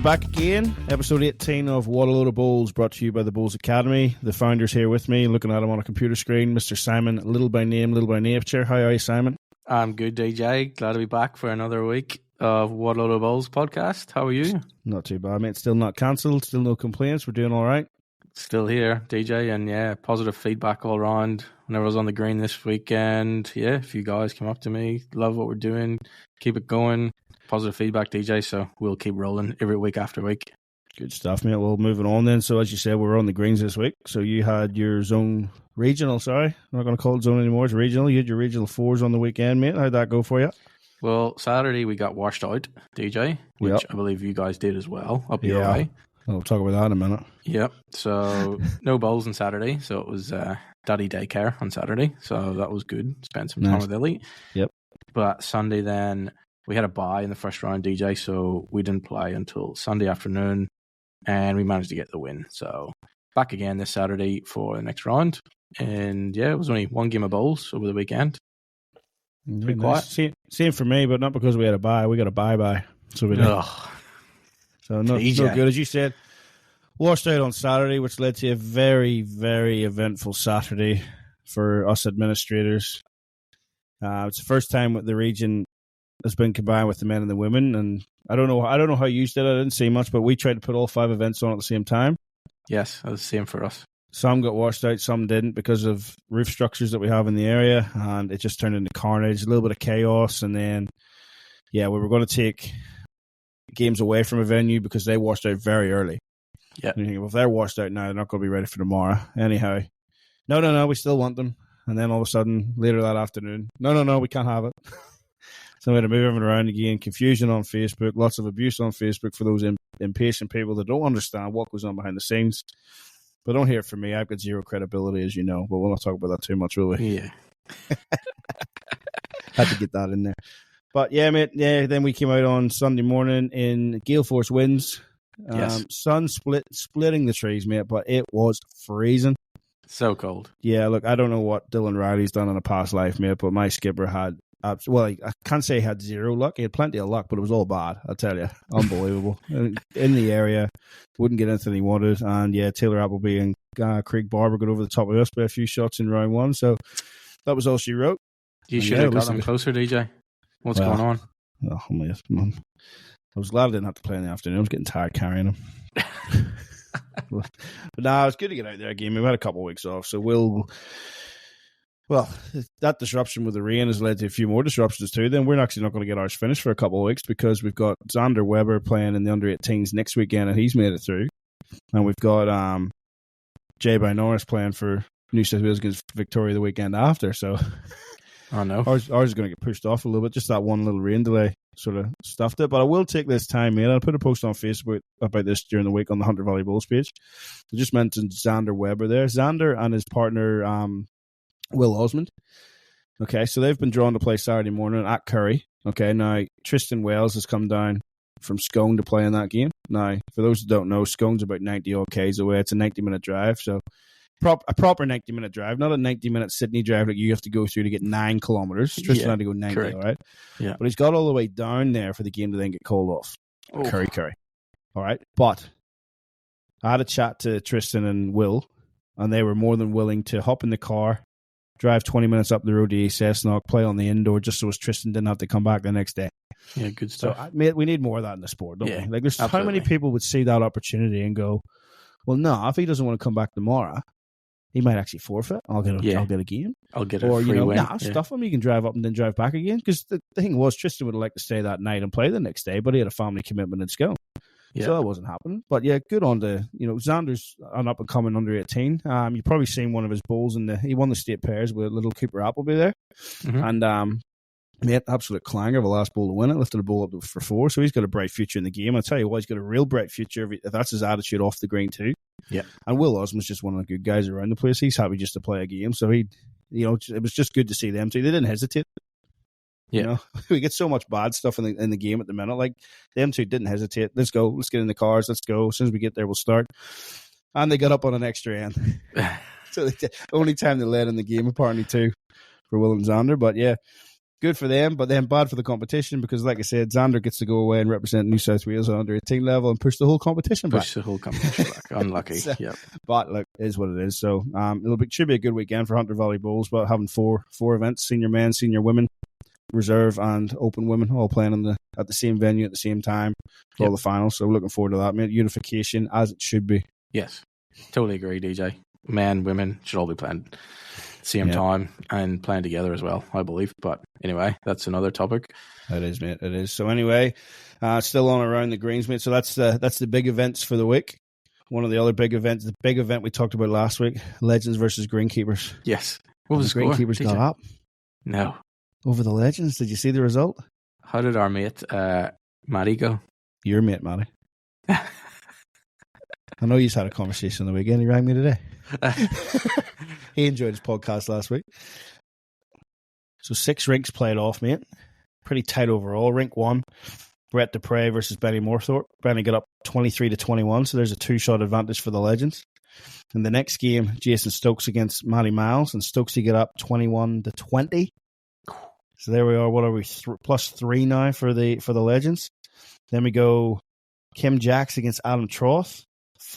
back again. Episode 18 of What a Load of Bulls, brought to you by the Bulls Academy. The founder's here with me, looking at him on a computer screen, Mr. Simon, little by name, little by nature. How are you, Simon? I'm good, DJ. Glad to be back for another week of What a Load of Bulls podcast. How are you? Not too bad, mate. Still not cancelled, still no complaints. We're doing all right. Still here, DJ, and yeah, positive feedback all around. Whenever I was on the green this weekend, yeah, a few guys came up to me, love what we're doing, keep it going. Positive feedback, DJ, so we'll keep rolling every week after week. Good stuff, mate. Well, moving on then. So as you said, we're on the greens this week. So you had your zone regional, sorry. I'm not going to call it zone anymore. It's regional. You had your regional fours on the weekend, mate. How'd that go for you? Well, Saturday we got washed out, DJ, which I believe you guys did as well up your way. I'll talk about that in a minute. Yep. So no bowls on Saturday. So it was daddy daycare on Saturday. So that was good. Spent some time with Ellie. Yep. But Sunday then we had a bye in the first round, DJ. So we didn't play until Sunday afternoon and we managed to get the win. So back again this Saturday for the next round. And yeah, it was only one game of bowls over the weekend. Pretty quiet. Same for me, but not because we had a bye. We got a bye. So we did. So no good. As you said, washed out on Saturday, which led to a very, very eventful Saturday for us administrators. It's the first time the region has been combined with the men and the women, and I don't know how you did it. I didn't see much, but we tried to put all 5 events on at the same time. Yes, it was the same for us. Some got washed out, some didn't because of roof structures that we have in the area, and it just turned into carnage, a little bit of chaos, and then, we were going to take games away from a venue because they washed out very early. Yeah. And you think, well, if they're washed out now, they're not going to be ready for tomorrow. Anyhow, no, we still want them. And then all of a sudden, later that afternoon, no, we can't have it. So we had to move everything around again. Confusion on Facebook, lots of abuse on Facebook for those impatient people that don't understand what goes on behind the scenes. But don't hear it from me. I've got zero credibility, as you know. But we'll not talk about that too much, will we? Yeah. Had to get that in there. But yeah, mate. Yeah, then we came out on Sunday morning in gale force winds. Yes. Sun splitting the trees, mate. But it was freezing. So cold. Yeah, look, I don't know what Dylan Riley's done in a past life, mate. But my skipper had, I can't say he had zero luck. He had plenty of luck, but it was all bad. I'll tell you, unbelievable. In the area, wouldn't get anything he wanted, and yeah, Taylor Appleby and Craig Barber got over the top of us by a few shots in round 1. So that was all she wrote. You should have got him closer, DJ. What's going on? Oh, man. I was glad I didn't have to play in the afternoon. I was getting tired carrying him. But no, it's good to get out there again. We've had a couple of weeks off, so that disruption with the rain has led to a few more disruptions too. Then we're actually not going to get ours finished for a couple of weeks because we've got Xander Weber playing in the under-18s next weekend, and he's made it through. And we've got Jay by Norris playing for New South Wales against Victoria the weekend after. So I know ours is going to get pushed off a little bit. Just that one little rain delay sort of stuffed it. But I will take this time, mate. I'll put a post on Facebook about this during the week on the Hunter Valley Bulls page. I just mentioned Xander Weber there. Xander and his partner Will Osmond. Okay, so they've been drawn to play Saturday morning at Curry. Okay, now Tristan Wells has come down from Scone to play in that game. Now, for those who don't know, Scone's about 90 odd Ks away. It's a 90-minute drive, so a proper 90-minute drive, not a 90-minute Sydney drive like you have to go through to get 9 kilometres. Tristan had to go 90, correct. All right? Yeah. But he's got all the way down there for the game to then get called off. Oh. Curry. All right? But I had a chat to Tristan and Will, and they were more than willing to hop in the car, drive 20 minutes up the road to East Cessnock, play on the indoor just so as Tristan didn't have to come back the next day. Yeah, good stuff. So, mate, we need more of that in the sport, don't we? Like, there's absolutely. How many people would see that opportunity and go, well, no, if he doesn't want to come back tomorrow, he might actually forfeit. I'll get a game. I'll get a free win. Stuff him. You can drive up and then drive back again. Because the thing was, Tristan would have liked to stay that night and play the next day, but he had a family commitment in Scone. Yeah. So that wasn't happening. But yeah, good on to, Xander's an up and coming under 18. You've probably seen one of his bowls he won the state pairs with little Cooper Appleby there. Mm-hmm. And mate, absolute clanger of a last bowl to win it. Lifted a bowl up for 4. So he's got a bright future in the game. I'll tell you what, he's got a real bright future if that's his attitude off the green too. Yeah. And Will Osmond's just one of the good guys around the place. He's happy just to play a game. So it was just good to see them too. They didn't hesitate. Yeah. We get so much bad stuff in the game at the minute. Like, them two didn't hesitate. Let's go. Let's get in the cars. Let's go. As soon as we get there, we'll start. And they got up on an extra end. So the only time they led in the game, apparently, too, for Will and Xander. But yeah, good for them, but then bad for the competition because, like I said, Xander gets to go away and represent New South Wales at under 18 level and push the whole competition back. Unlucky. So, yep. But look, it is what it is. So should be a good weekend for Hunter Valley Bowls, but having four events: senior men, senior women, reserve, and open women, all playing at the same venue at the same time for all the finals. So looking forward to that, mate. Unification as it should be. Yes, totally agree, DJ. Men, women should all be playing same time and playing together as well, I believe. But anyway, that's another topic. It is, mate. It is. So anyway, still on around the greens, mate. So that's the big events for the week. One of the other big events, the big event we talked about last week, Legends versus Greenkeepers. Yes. What was the score? Greenkeepers got up. No. Over the Legends. Did you see the result? How did our mate Matty go? Your mate, Matty. I know you've had a conversation on the weekend. He rang me today. He enjoyed his podcast last week. So 6 rinks played off, mate. Pretty tight overall. Rink 1, Brett Dupre versus Benny Moorthorpe. Benny got up 23-21, so there's a 2-shot advantage for the Legends. In the next game, Jason Stokes against Matty Miles, and Stokesy get up 21-20. So there we are. What are we? +3 now for the Legends. Then we go Kim Jacks against Adam Troth.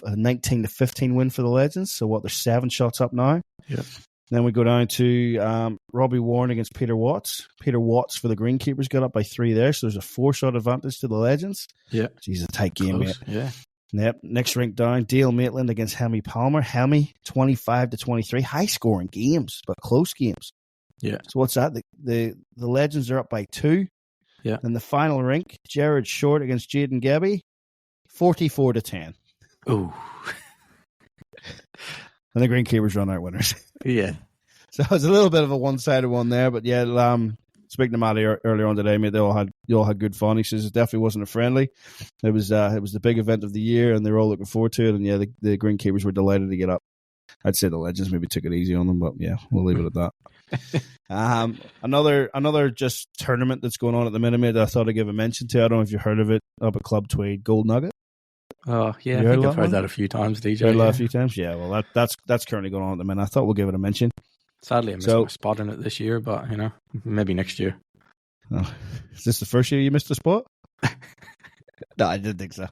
A 19-15 win for the Legends. So what? They're 7 shots up now. Yep. Then we go down to Robbie Warren against Peter Watts. Peter Watts for the Greenkeepers got up by 3 there. So there's a 4-shot advantage to the Legends. Yeah. Jeez, a tight game, mate. Yeah. Yep. Next rink down, Dale Maitland against Helmy Palmer. Helmy 25-23. High scoring games, but close games. Yeah. So what's that? The Legends are up by 2. Yeah. And the final rink, Jared Short against Jaden Gebby, 44-10. Ooh. And the Greenkeepers run out winners. Yeah. So it was a little bit of a one-sided one there, but yeah, speaking to Matty earlier on today, mate, they all had good fun. He says it definitely wasn't a friendly. It was the big event of the year, and they were all looking forward to it. And yeah, the Greenkeepers were delighted to get up. I'd say the Legends maybe took it easy on them, but yeah, we'll leave it at that. Another just tournament that's going on at the minute, mate, that I thought I'd give a mention to. I don't know if you've heard of it, up at Club Tweed, Gold Nugget. Oh yeah, I think I've heard that a few times, DJ. Heard that a few times, yeah. Well, that's currently going on at the minute. I thought we'll give it a mention. Sadly, I missed my spot in it this year, but maybe next year. Oh, is this the first year you missed a spot? No, I didn't think so.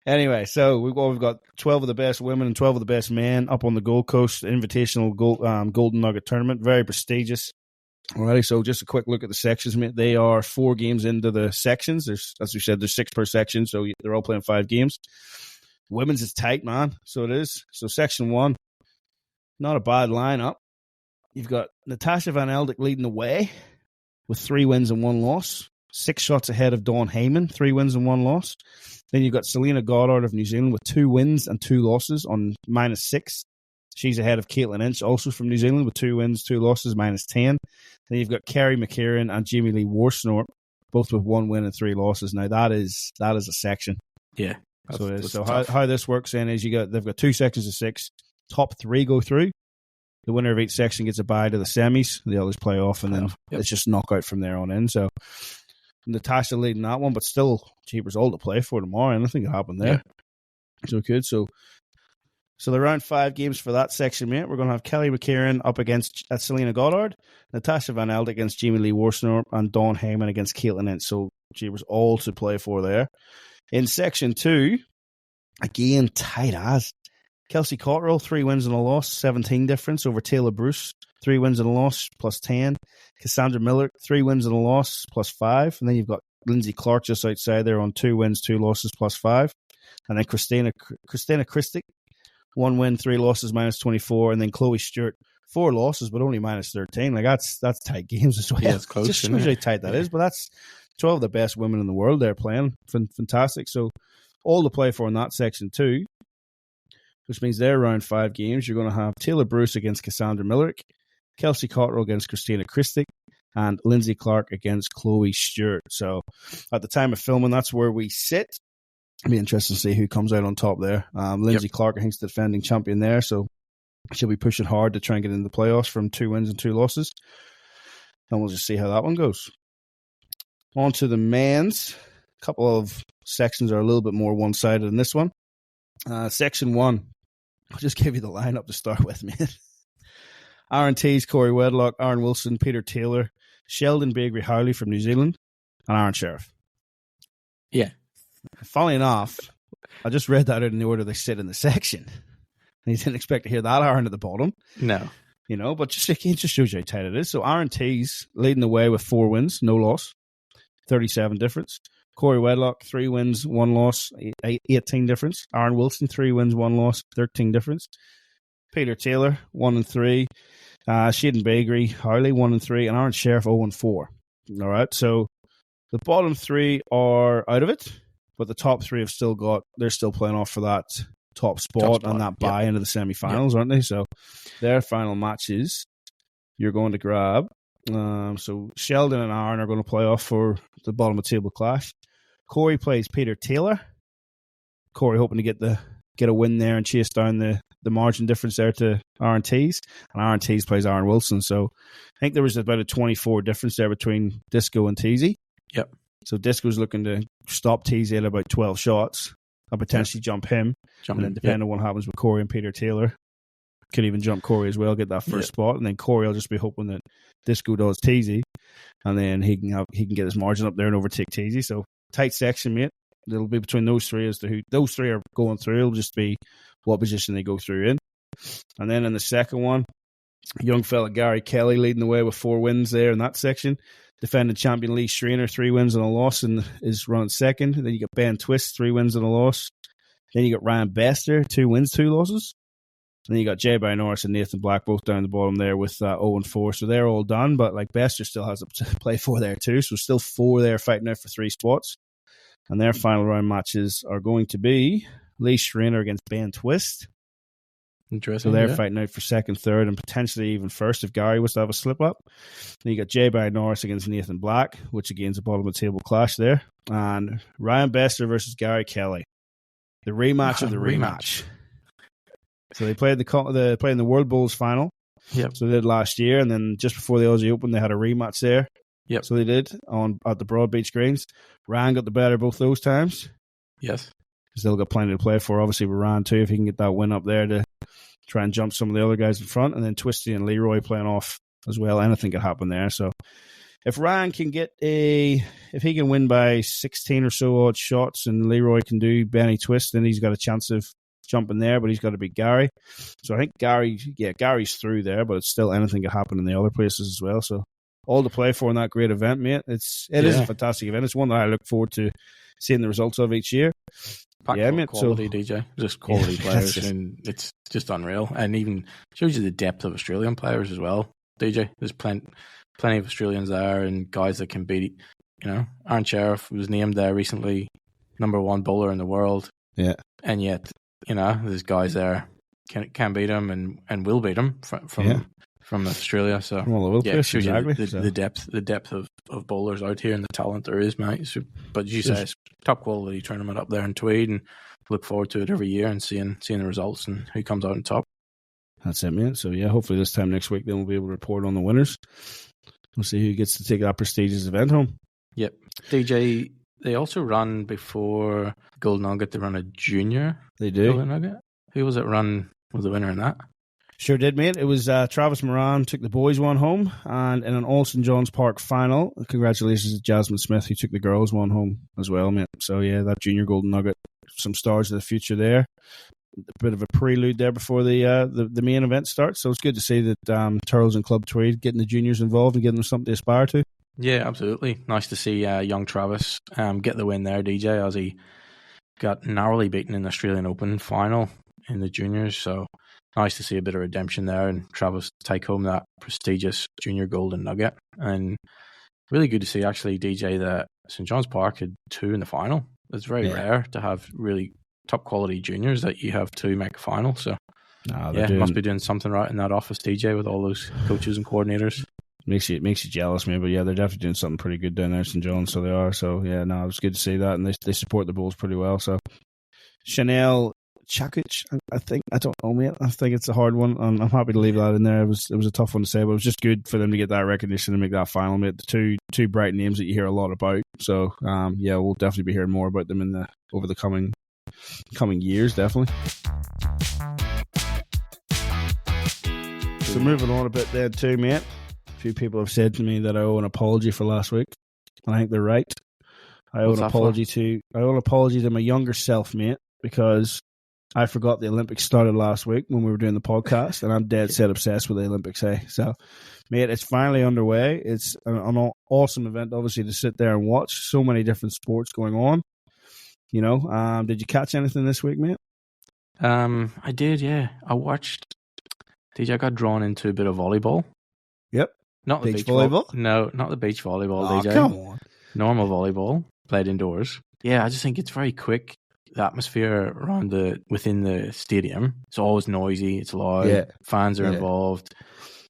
Anyway, so we've got 12 of the best women and 12 of the best men up on the Gold Coast Invitational Golden Nugget Tournament. Very prestigious. Alrighty, so just a quick look at the sections, mate. They are 4 games into the sections. There's, as we said, there's 6 per section, so they're all playing 5 games. Women's is tight, man. So it is. So section 1, not a bad lineup. You've got Natasha Van Eldick leading the way with 3 wins and 1 loss. 6 shots ahead of Dawn Heyman, 3 wins and 1 loss. Then you've got Selena Goddard of New Zealand with 2 wins and 2 losses on -6. She's ahead of Caitlin Inch, also from New Zealand, with 2 wins, 2 losses, -10. Then you've got Kerry McKieran and Jamie Lee Warsnorp, both with 1 win and 3 losses. Now that is a section. Yeah. So it is. So how this works then is they've got 2 sections of 6. Top 3 go through. The winner of each section gets a bye to the semis. The others play off, and then it's just knockout from there on in. So Natasha leading that one, but still Jeepers all to play for tomorrow. Anything could happen there. Yeah. So good. So the round 5 games for that section, mate. We're going to have Kelly McKieran up against Selena Goddard, Natasha Van Eldick against Jamie Lee Warsnorp, and Dawn Heyman against Caitlin Inch. So Jeepers all to play for there. In section 2, again, tight as. Kelsey Cotterill, 3 wins and a loss, 17 difference over Taylor Bruce, 3 wins and a loss, +10. Cassandra Miller, 3 wins and a loss, +5. And then you've got Lindsay Clark just outside there on 2 wins, 2 losses, +5. And then Christina Christic, 1 win, 3 losses, -24. And then Chloe Stewart, 4 losses, but only -13. Like that's tight games as well. Yeah, it's close. Just shows how tight that is. But that's 12 of the best women in the world there playing. Fantastic. So all to play for in that section too, which means they're around 5 games. You're going to have Taylor Bruce against Cassandra Millerick, Kelsey Cotterill against Christina Christic, and Lindsay Clark against Chloe Stewart. So at the time of filming, that's where we sit. It'll be interesting to see who comes out on top there. Lindsay Clark, I think, is the defending champion there, so she'll be pushing hard to try and get into the playoffs from 2 wins and 2 losses. And we'll just see how that one goes. On to the men's. A couple of sections are a little bit more one-sided than this one. Section 1. I'll just give you the lineup to start with, man. Aaron Tees, Corey Wedlock, Aaron Wilson, Peter Taylor, Sheldon Bakery Howley from New Zealand, and Aaron Sheriff. Yeah. Funnily enough, I just read that out in the order they sit in the section. You didn't expect to hear that Aaron at the bottom. No. But it just shows you how tight it is. So Aaron Tees leading the way with 4 wins, no loss, 37 difference. Corey Wedlock, 3 wins, 1 loss, 18 difference. Aaron Wilson, 3 wins, 1 loss, 13 difference. Peter Taylor, 1-3. Sheldon Bakery Howley, 1-3. And Aaron Sheriff, 0-4. All right, so the bottom 3 are out of it, but the top 3 they're still playing off for that top spot and that bye into the semi-finals, aren't they? So their final matches you're going to grab. So Sheldon and Aaron are going to play off for the bottom of the table clash. Corey plays Peter Taylor. Corey hoping to get a win there and chase down the margin difference there to Aaron Tees. And Aaron Tees plays Aaron Wilson. So I think there was about a 24 difference there between Disco and Teasy. Yep. So Disco's looking to stop Teasy at about 12 shots and potentially jump him. And then depending on what happens with Corey and Peter Taylor, could even jump Corey as well, get that first spot. And then Corey will just be hoping that Disco does Teasy. And then he can get his margin up there and overtake Teasy. So tight section, mate. It'll be between those 3 as to who those 3 are going through. It'll just be what position they go through in. And then in the second one, young fella Gary Kelly leading the way with 4 wins there in that section. Defending champion Lee Schreiner, 3 wins and a loss, and is running second. And then you got Ben Twist, 3 wins and a loss. Then you got Ryan Bester, 2 wins, 2 losses. And then you got Jay By Norris and Nathan Black both down the bottom there with 0-4. So they're all done, but Bester still has to play for there too. So still 4 there fighting out for 3 spots. And their final round matches are going to be Lee Schreiner against Ben Twist. Interesting. So they're fighting out for second, third, and potentially even first if Gary was to have a slip up. Then you got Jay By Norris against Nathan Black, which again is a bottom of the table clash there. And Ryan Bester versus Gary Kelly. The rematch of the rematch. So they played in the World Bowls final. Yep. So they did last year, and then just before the Aussie Open, they had a rematch there. Yep. So they did at the Broad Beach Greens. Ryan got the better both those times. Yes. Still got plenty to play for. Obviously, with Ryan too, if he can get that win up there to try and jump some of the other guys in front, and then Twisty and Leroy playing off as well. Anything could happen there. So if Ryan can if he can win by 16 or so odd shots, and Leroy can do Benny Twist, then he's got a chance of jumping there, but he's got to beat Gary. So I think Gary's through there, but it's still anything could happen in the other places as well. So all to play for in that great event, mate. It is a fantastic event. It's one that I look forward to seeing the results of each year. Mate. Quality DJ, just quality players, and it's just unreal. And even shows you the depth of Australian players as well. DJ, there's plenty of Australians there, and guys that can beat. Aaron Sheriff was named there recently, #1 bowler in the world. Yeah, and yet there's guys there can beat him and will beat him from Australia. So it shows you the depth of bowlers out here and the talent there is, mate. So, but as you say, it's top quality tournament up there in Tweed, and look forward to it every year and seeing the results and who comes out on top. That's it, mate. So hopefully this time next week then we'll be able to report on the winners. We'll see who gets to take that prestigious event home. Yep. DJ, they also run before Gold Nugget. They run a junior. They do. Golden Nugget. Who was the winner in that? Sure did, mate. It was Travis Moran took the boys one home, and in an All St. John's Park final, congratulations to Jasmine Smith who took the girls one home as well, mate. So that junior Golden Nugget, some stars of the future there. A bit of a prelude there before the main event starts. So it's good to see that Turtles and Club Tweed getting the juniors involved and giving them something to aspire to. Yeah, absolutely. Nice to see young Travis get the win there, DJ, as he got narrowly beaten in the Australian Open final in the juniors. So nice to see a bit of redemption there, and Travis take home that prestigious junior Golden Nugget. And really good to see, actually, DJ, that St. John's Park had 2 in the final. It's very rare to have really top quality juniors that you have 2 make a final. So must be doing something right in that office, DJ, with all those coaches and coordinators. Makes you jealous, man. But they're definitely doing something pretty good down there in St. John's. So they are. So it was good to see that, and they support the Bulls pretty well. So Chanel Chakic, I think, I don't know, mate. I think it's a hard one. I'm happy to leave that in there. It was a tough one to say, but it was just good for them to get that recognition and make that final, mate. The two bright names that you hear a lot about. So we'll definitely be hearing more about them over the coming years, definitely. So moving on a bit there too, mate. A few people have said to me that I owe an apology for last week. And I think they're right. I owe an apology to my younger self, mate, because I forgot the Olympics started last week when we were doing the podcast, and I'm dead set obsessed with the Olympics. So, mate, it's finally underway. It's an awesome event, obviously, to sit there and watch. So many different sports going on. You know, did you catch anything this week, mate? I did, yeah. I watched. DJ, I got drawn into a bit of volleyball. Yep. Not the beach volleyball? No, not the beach volleyball, DJ. Come on. Normal volleyball, played indoors. Yeah, I just think it's very quick. The atmosphere within the stadium, it's always noisy, it's loud, fans are involved,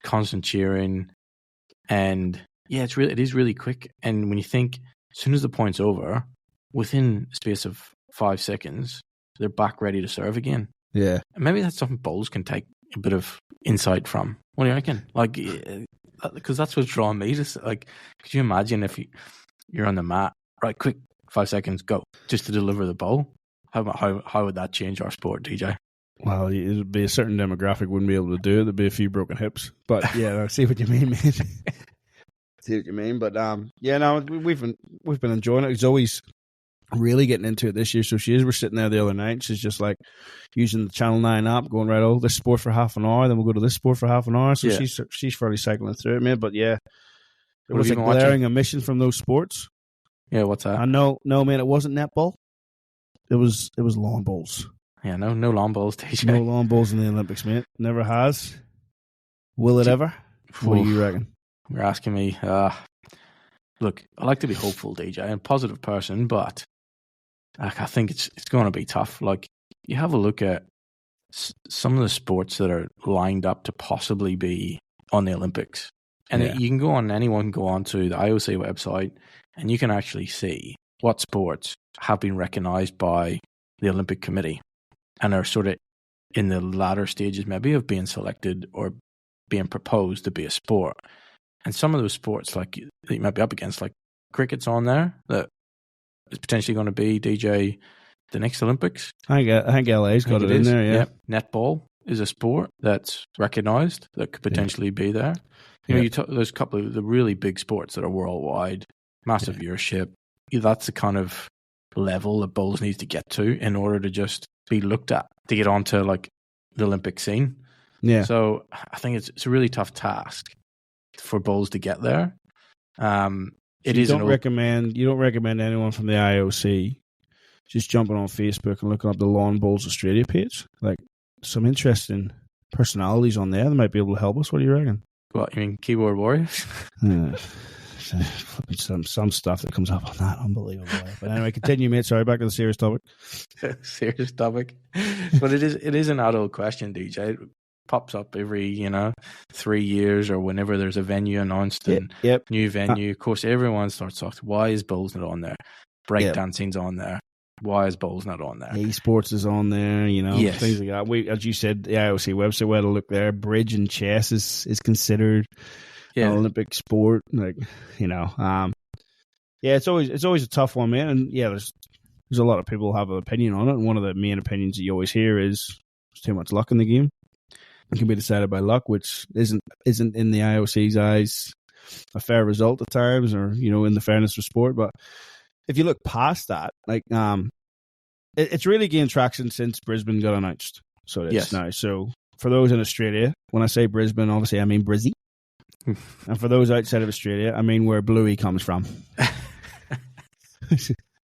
constant cheering, and it is really quick. And when you think, as soon as the point's over, within a space of 5 seconds, they're back ready to serve again. Yeah. And maybe that's something bowlers can take a bit of insight from. What do you reckon? Like, because that's what's drawing me. Just like, could you imagine if you're on the mat, right, quick, 5 seconds, go, just to deliver the bowl? How would that change our sport, DJ? Well, it'd be a certain demographic wouldn't be able to do it. There'd be a few broken hips. But yeah, I see what you mean, mate. See what you mean. But we've been enjoying it. Zoe's really getting into it this year. So we're sitting there the other night. She's just like using the Channel 9 app, going, right, oh, this sport for half an hour, then we'll go to this sport for half an hour. So she's fairly cycling through it, man. But yeah, there was a glaring omission from those sports. Yeah, what's that? No, man, it wasn't netball. It was lawn bowls. Yeah, no lawn bowls, DJ. No lawn bowls in the Olympics, mate. Never has. Will it ever? What do you reckon? You're asking me. Look, I like to be hopeful, DJ. I'm a positive person, but I think it's going to be tough. Like, you have a look at some of the sports that are lined up to possibly be on the Olympics. And anyone can go on to the IOC website, and you can actually see what sports have been recognized by the Olympic Committee and are sort of in the latter stages maybe of being selected or being proposed to be a sport. And some of those sports, like, that you might be up against, like cricket's on there, that is potentially going to be, DJ, the next Olympics. I think LA's got it in there, yeah. Netball is a sport that's recognized that could potentially be there. You know, there's a couple of the really big sports that are worldwide, massive viewership. That's the kind of level that bowls needs to get to in order to just be looked at, to get onto like the Olympic scene. Yeah. So I think it's a really tough task for bowls to get there. You don't recommend anyone from the IOC just jumping on Facebook and looking up the Lawn Bowls Australia page. Like, some interesting personalities on there that might be able to help us. What do you reckon? What, you mean keyboard warriors? Some stuff that comes up on that, unbelievable. But anyway, continue, mate. Sorry, back to the serious topic. Serious topic, but it is an adult question, DJ. It pops up every 3 years or whenever there's a venue announced and new venue. Of course, everyone starts talking. Why is bowls not on there? Breakdancing's on there. Why is bowls not on there? Esports is on there, things like that. As you said, the IOC website, we had a look there. Bridge and chess is considered an Olympic sport. Like, it's always a tough one, man. And there's a lot of people who have an opinion on it. And one of the main opinions that you always hear is there's too much luck in the game. It can be decided by luck, which isn't in the IOC's eyes a fair result at times, or in the fairness of sport. But if you look past that, like, it's really gained traction since Brisbane got announced. So it's now. So for those in Australia, when I say Brisbane, obviously I mean Brizzy. And for those outside of Australia, I mean where Bluey comes from.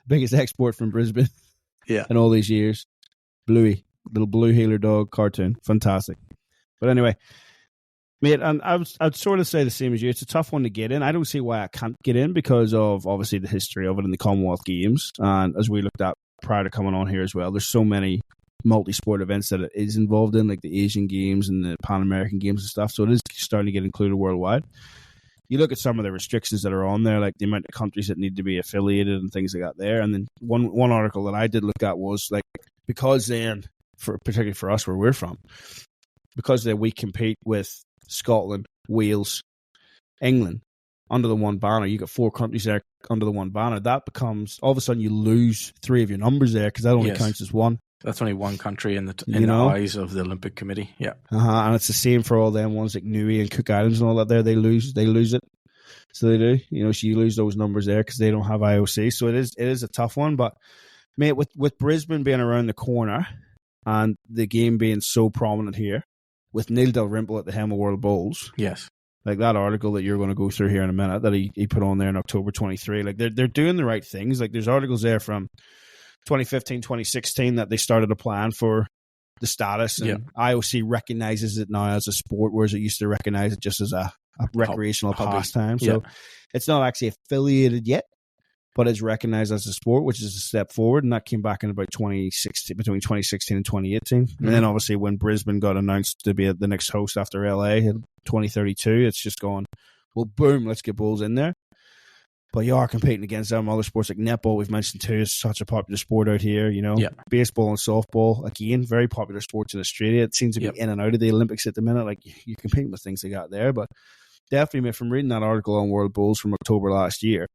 Biggest export from Brisbane in all these years. Bluey, little blue heeler dog cartoon. Fantastic. But anyway, mate, and I'd sort of say the same as you. It's a tough one to get in. I don't see why I can't get in because of, obviously, the history of it in the Commonwealth Games. And as we looked at prior to coming on here as well, there's so many multi-sport events that it is involved in, like the Asian Games and the Pan-American Games and stuff. So it is starting to get included worldwide. You look at some of the restrictions that are on there, like the amount of countries that need to be affiliated and things like that there. And then one article that I did look at was, like, because then, particularly for us where we're from, because then we compete with Scotland, Wales, England under the one banner. You got 4 countries there under the one banner. That becomes, all of a sudden you lose 3 of your numbers there because that only counts as one. That's only one country in the eyes of the Olympic Committee. Yeah. And it's the same for all them ones like Niue and Cook Islands and all that there. They lose it. So they do. So you lose those numbers there because they don't have IOC. So it is a tough one. But, mate, with Brisbane being around the corner and the game being so prominent here, with Neil Dalrymple at the helm of World Bowls. Yes. Like that article that you're going to go through here in a minute that he put on there in October 23. Like they're doing the right things. Like there's articles there from 2015, 2016 that they started a plan for the status, and IOC recognizes it now as a sport, whereas it used to recognize it just as a recreational pastime. So it's not actually affiliated yet, but it's recognized as a sport, which is a step forward. And that came back in about 2016, between 2016 and 2018. And then obviously when Brisbane got announced to be the next host after LA in 2032, it's just gone, well, boom, let's get Bulls in there. But you are competing against them other sports like netball, we've mentioned too, is such a popular sport out here, Baseball and softball, again, very popular sports in Australia. It seems to be in and out of the Olympics at the minute. Like you're competing with things they got there. But definitely, from reading that article on World Bowls from October last year,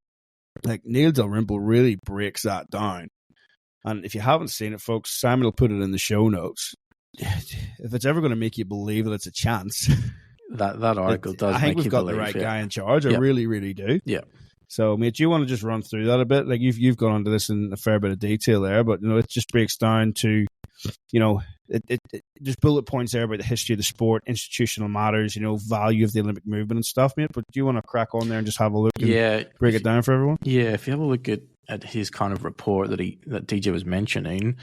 like Neil Dalrymple really breaks that down. And if you haven't seen it, folks, Simon will put it in the show notes. If it's ever going to make you believe that it's a chance, that article does. I think make we've you got believe, the right guy in charge. I really, really do. Yeah. So, mate, do you want to just run through that a bit? Like you've gone into this in a fair bit of detail there, but it just breaks down to, there's bullet points there about the history of the sport, institutional matters, value of the Olympic movement and stuff, mate. But do you want to crack on there and just have a look and break it down for everyone? Yeah, if you have a look at his kind of report that DJ was mentioning,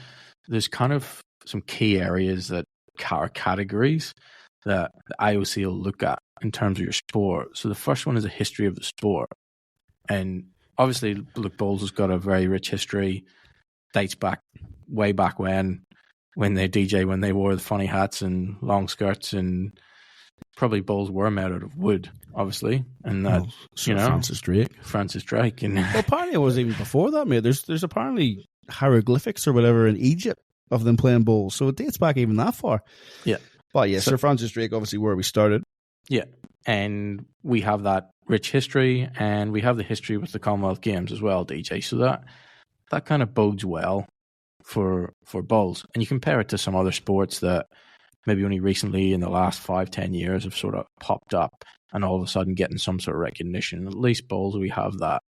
there's kind of some key areas that are categories that the IOC will look at in terms of your sport. So the first one is a history of the sport. And obviously, look, bowls has got a very rich history, dates back way back when they DJ, when they wore the funny hats and long skirts, and probably bowls were made out of wood, obviously. And that, Francis Drake. And well, apparently it was even before that, mate. There's apparently hieroglyphics or whatever in Egypt of them playing bowls. So it dates back even that far. Yeah. But yeah, Sir Francis Drake, obviously where we started. Yeah. And we have that rich history, and we have the history with the Commonwealth Games as well, DJ. So that kind of bodes well for bowls. And you compare it to some other sports that maybe only recently in the last 5-10 years have sort of popped up and all of a sudden getting some sort of recognition. At least bowls, we have that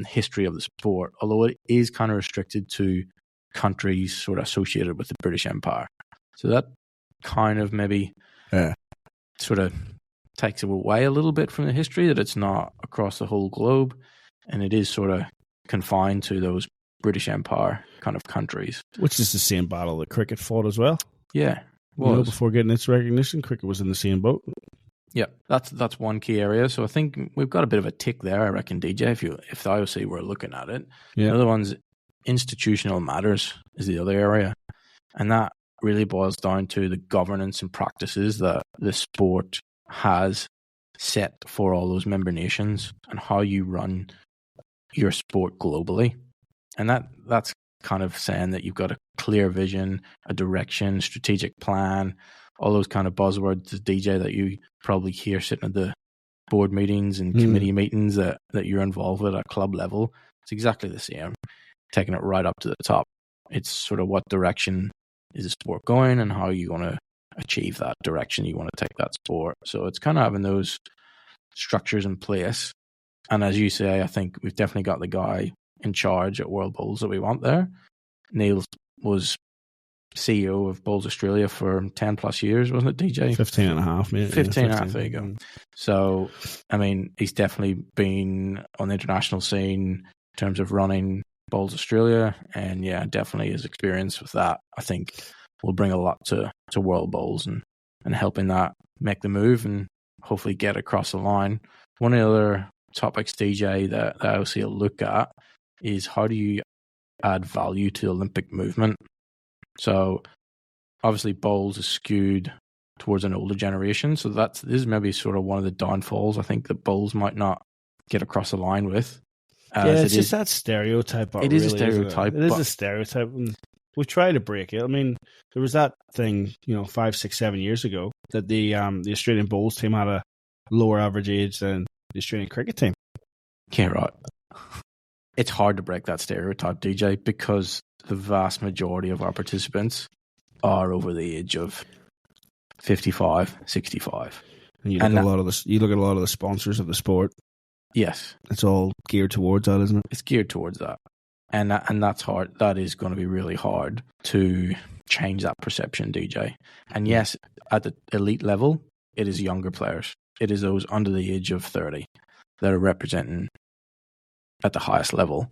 history of the sport, although it is kind of restricted to countries sort of associated with the British Empire. So that kind of maybe sort of takes away a little bit from the history, that it's not across the whole globe, and it is sort of confined to those British Empire kind of countries. Which is the same battle that cricket fought as well. Yeah. Before getting its recognition, cricket was in the same boat. Yeah, that's one key area. So I think we've got a bit of a tick there, I reckon, DJ, if the IOC were looking at it. Yeah. The other one's institutional matters is the other area. And that really boils down to the governance and practices that the sport has set for all those member nations and how you run your sport globally. And that's kind of saying that you've got a clear vision, a direction, strategic plan, all those kind of buzzwords, DJ, that you probably hear sitting at the board meetings and committee meetings that you're involved with at club level. It's exactly the same, taking it right up to the top. It's sort of what direction is the sport going and how you're going to achieve that direction you want to take that sport. So it's kind of having those structures in place. And as you say, I think we've definitely got the guy in charge at World Bowls that we want there. Neil was CEO of Bowls Australia for 10 plus years, wasn't it, DJ? 15 and a half, mate. 15 and a half, there you go. So, I mean, he's definitely been on the international scene in terms of running Bowls Australia, and yeah, definitely his experience with that, I think, will bring a lot to World Bowls and helping that make the move and hopefully get across the line. One of the other topics, DJ, that I also look at is how do you add value to the Olympic movement? So obviously bowls is skewed towards an older generation, so this is maybe sort of one of the downfalls I think that bowls might not get across the line with. It's just that stereotype. It is a stereotype. It is a stereotype. We try to break it. I mean, there was that thing, 5, 6, 7 years ago that the Australian bowls team had a lower average age than the Australian cricket team. Yeah, right. It's hard to break that stereotype, DJ, because the vast majority of our participants are over the age of 55, 65. And you look at a lot of the sponsors of the sport. Yes. It's all geared towards that, isn't it? It's geared towards that. And that's hard. That is going to be really hard to change that perception, DJ. And yes, at the elite level, it is younger players. It is those under the age of 30 that are representing at the highest level.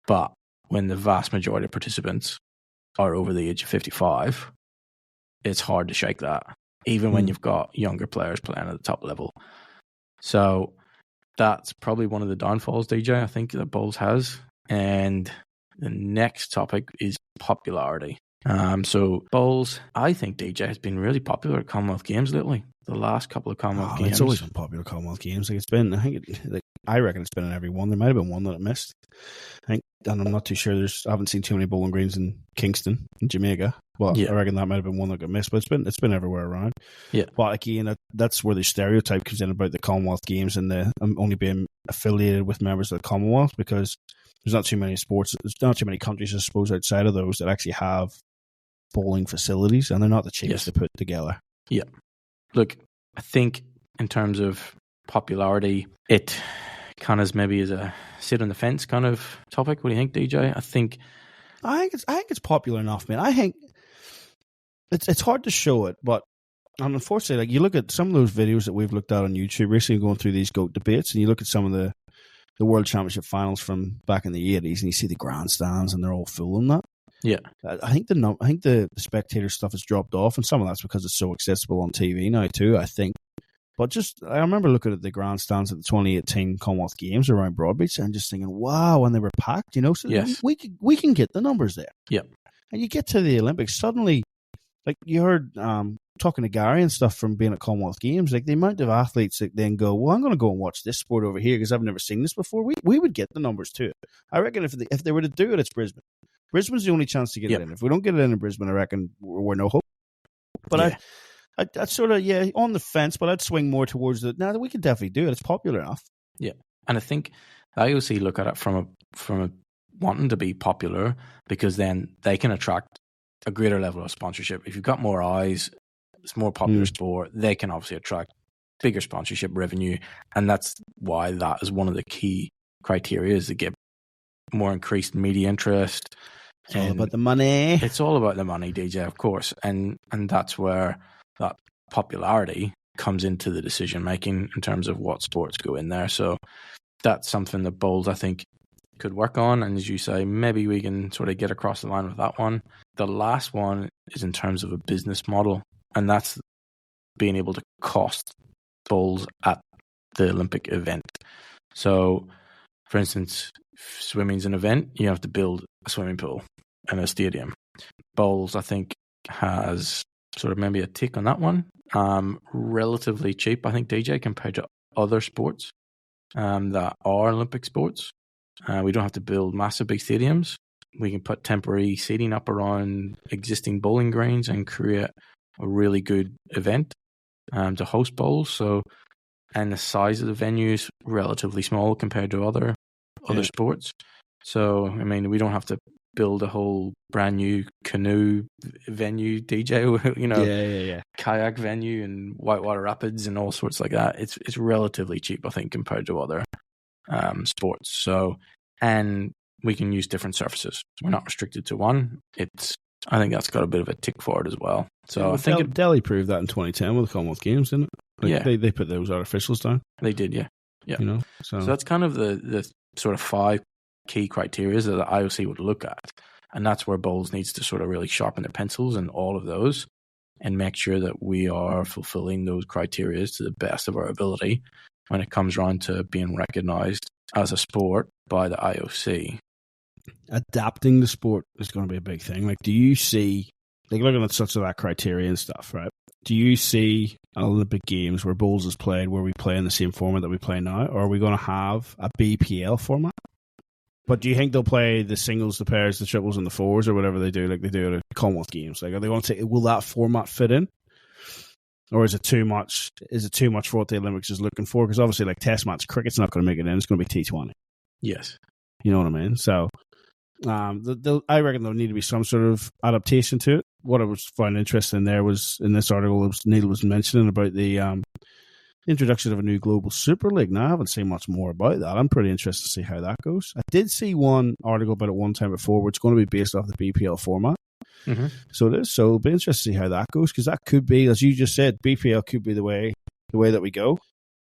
But when the vast majority of participants are over the age of 55, it's hard to shake that, even when you've got younger players playing at the top level. So that's probably one of the downfalls, DJ, I think that bowls has. And the next topic is popularity. So bowls, I think, DJ, has been really popular at Commonwealth Games lately. The last couple of Commonwealth Games. It's always been popular at Commonwealth Games. Like, it's been, I reckon it's been in every one. There might have been one that I missed. And I'm not too sure. I haven't seen too many bowling greens in Kingston, in Jamaica. But I reckon that might have been one that got missed. But it's been everywhere around. Yeah. But again, that's where the stereotype comes in about the Commonwealth Games and the only being affiliated with members of the Commonwealth, because there's not too many sports. There's not too many countries, I suppose, outside of those that actually have bowling facilities, and they're not the cheapest to put together. Yeah. Look, I think in terms of popularity, it kind of maybe is a sit on the fence kind of topic. What do you think, DJ? I think it's popular enough, man. I think it's hard to show it, but unfortunately, like, you look at some of those videos that we've looked at on YouTube recently, going through these GOAT debates, and you look at some of the World Championship finals from back in the 80s, and you see the grandstands, and they're all full in that. Yeah, I think the spectator stuff has dropped off, and some of that's because it's so accessible on TV now too, I think. But I remember looking at the grandstands at the 2018 Commonwealth Games around Broadbeach and just thinking, wow, and they were packed, you know. So yes, we can get the numbers there. Yeah, and you get to the Olympics, suddenly, like you heard talking to Gary and stuff from being at Commonwealth Games, like the amount of athletes that then go, well, I'm going to go and watch this sport over here because I've never seen this before. We would get the numbers too. I reckon if they were to do it, it's Brisbane. Brisbane's the only chance to get it in. If we don't get it in Brisbane, I reckon we're no hope. But I'd sort of, on the fence, but I'd swing more towards we can definitely do it. It's popular enough. Yeah. And I think the IOC look at it from a wanting to be popular, because then they can attract a greater level of sponsorship. If you've got more eyes, it's more popular sport, they can obviously attract bigger sponsorship revenue. And that's why that is one of the key criteria, is to get more increased media interest. It's all about the money. It's all about the money, DJ, of course. And that's where that popularity comes into the decision making in terms of what sports go in there. So that's something that bowls, I think, could work on. And as you say, maybe we can sort of get across the line with that one. The last one is in terms of a business model, and that's being able to cost bowls at the Olympic event. So, for instance, if swimming's an event, you have to build a swimming pool and a stadium. Bowls, I think, has sort of maybe a tick on that one. Relatively cheap, I think, DJ, compared to other sports that are Olympic sports. We don't have to build massive big stadiums. We can put temporary seating up around existing bowling greens and create a really good event to host bowls. So, and the size of the venue is relatively small compared to other sports. So, I mean, we don't have to build a whole brand new canoe venue, DJ, kayak venue and whitewater rapids and all sorts like that. It's relatively cheap, I think, compared to other sports. So, and we can use different surfaces. We're not restricted to one. I think that's got a bit of a tick for it as well. So I think Delhi proved that in 2010 with the Commonwealth Games, didn't it? They put those artificials down. They did, yeah. You know, so that's kind of the sort of 5 key criteria that the IOC would look at, and that's where bowls needs to sort of really sharpen their pencils and all of those, and make sure that we are fulfilling those criteria to the best of our ability when it comes around to being recognized as a sport by the IOC. Adapting the sport is going to be a big thing. Like, do you see, like, looking at such of that criteria and stuff, right? Do you see Olympic Games where bowls is played, where we play in the same format that we play now, or are we going to have a BPL format? But do you think they'll play the singles, the pairs, the triples, and the fours, or whatever they do, like they do at Commonwealth Games? Like, are they going to take? Will that format fit in, or is it too much? Is it too much for what the Olympics is looking for? Because obviously, like Test match cricket's not going to make it in; it's going to be T20. Yes, you know what I mean. So I reckon there'll need to be some sort of adaptation to it. What I was finding interesting there was in this article, Neil was mentioning about the introduction of a new global Super League. Now, I haven't seen much more about that. I'm pretty interested to see how that goes. I did see one article about it one time before, where it's going to be based off the BPL format. Mm-hmm. So it is. So it'll be interesting to see how that goes, because that could be, as you just said, BPL could be the way that we go.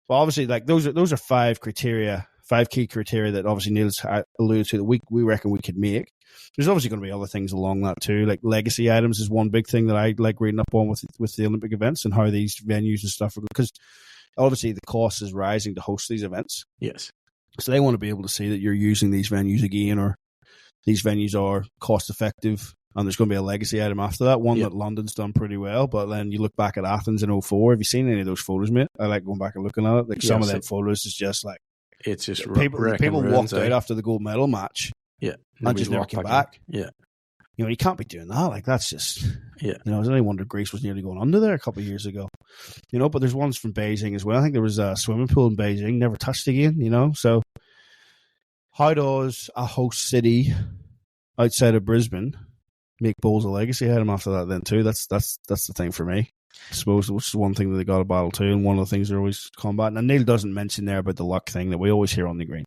But obviously, like those are five key criteria that obviously Neil's alluded to that we reckon we could make. There's obviously going to be other things along that too. Like legacy items is one big thing that I like reading up on with the Olympic events and how these venues and stuff are, because obviously the cost is rising to host these events. Yes. So they want to be able to see that you're using these venues again, or these venues are cost effective. And there's going to be a legacy item after that. One that London's done pretty well, but then you look back at Athens in 2004. Have you seen any of those photos, mate? I like going back and looking at it. Like some of them photos is just like, it's just people walked out after the gold medal match. Yeah. And just never came back. Yeah. You know, you can't be doing that. Like, that's just, yeah. You know, I was only wonder Greece was nearly going under there a couple of years ago. You know, but there's ones from Beijing as well. I think there was a swimming pool in Beijing, never touched again, you know. So how does a host city outside of Brisbane make bowls a legacy item after that then too? That's the thing for me, I suppose, which is one thing that they got to battle too, and one of the things they're always combating. And Neil doesn't mention there about the luck thing that we always hear on the green.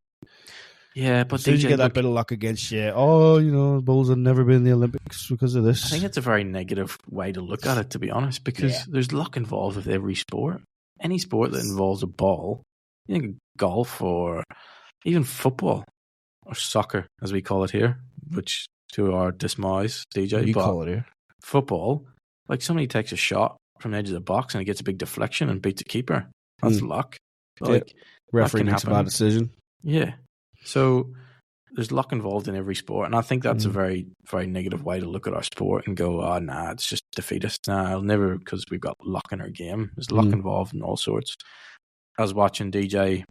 Yeah, but so you get that bit of luck against you. Oh, you know, bowls have never been in the Olympics because of this. I think it's a very negative way to look at it, to be honest, because there's luck involved with every sport. Any sport that involves a ball, you think golf or even football or soccer, as we call it here, which to our dismise, DJ, you call it here. Football, like somebody takes a shot from the edge of the box and it gets a big deflection and beats a keeper. That's luck. Like, referee makes a bad decision. Yeah. So there's luck involved in every sport, and I think that's a very, very negative way to look at our sport and go, oh, nah, it's just defeatist. Nah, I'll never, because we've got luck in our game. There's luck involved in all sorts. I was watching DJ